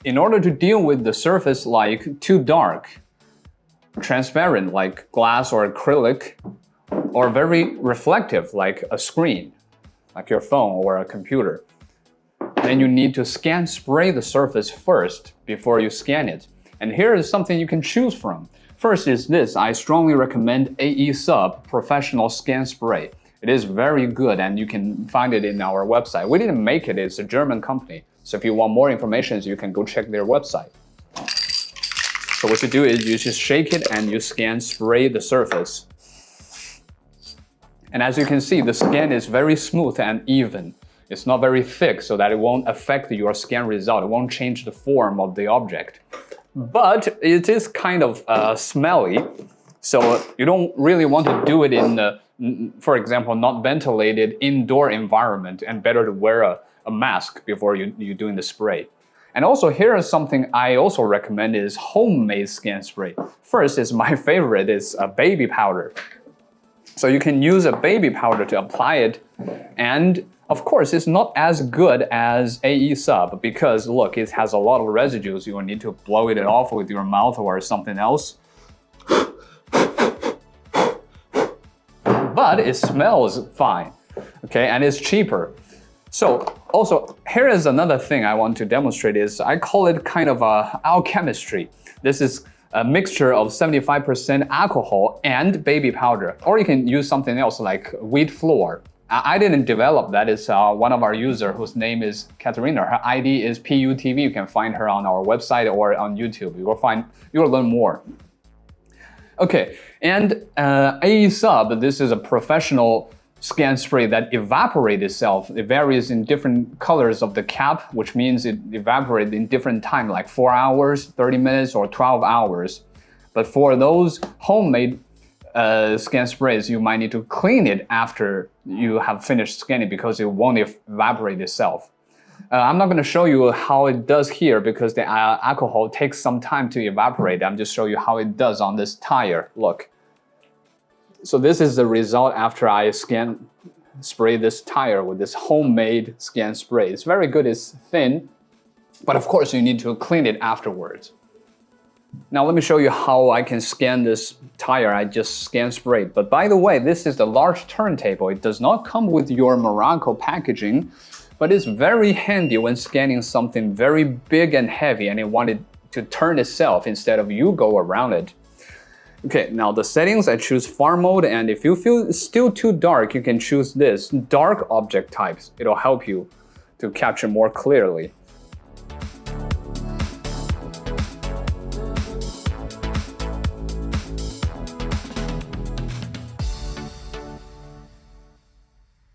in order to deal with the surface like too dark, transparent like glass or acrylic, or very reflective like a screen, like your phone or a computer, then you need to scan spray the surface first before you scan it. And here is something you can choose from. First is this. I strongly recommend AE Sub Professional Scan Spray. It is very good and you can find it in our website. We didn't make it, it's a German company. So if you want more information, you can go check their website. So what you do is you just shake it and you scan spray the surface. And as you can see, the scan is very smooth and even. It's not very thick so that it won't affect your scan result. It won't change the form of the object. But it is kind of smelly, so you don't really want to do it in, for example, not ventilated indoor environment, and better to wear a mask before you're doing the spray. And also here is something I also recommend is homemade scan spray. First is my favorite is a baby powder. So you can use a baby powder to apply it, and of course it's not as good as AE Sub because look, it has a lot of residues. You will need to blow it off with your mouth or something else. But it smells fine, okay, and it's cheaper. So also here is another thing I want to demonstrate is I call it kind of alchemistry. This is a mixture of 75% alcohol and baby powder, or you can use something else like wheat flour. I didn't develop that. It's one of our users whose name is Katerina. Her ID is PUTV. You can find her on our website or on YouTube. You will learn more. Okay, and AE Sub, this is a professional scan spray that evaporates itself. It varies in different colors of the cap, which means it evaporates in different time, like 4 hours, 30 minutes, or 12 hours. But for those homemade scan sprays, you might need to clean it after you have finished scanning because it won't evaporate itself. I'm not going to show you how it does here because the alcohol takes some time to evaporate. I'm just showing you how it does on this tire. Look. So this is the result after I spray this tire with this homemade scan spray. It's very good, it's thin, but of course you need to clean it afterwards. Now let me show you how I can scan this tire. I just scan sprayed. But by the way, this is the large turntable. It does not come with your Miraco packaging, but it's very handy when scanning something very big and heavy and it wanted to turn itself instead of you go around it. Okay, now the settings, I choose far mode, and if you feel it's still too dark, you can choose this, dark object types. It'll help you to capture more clearly.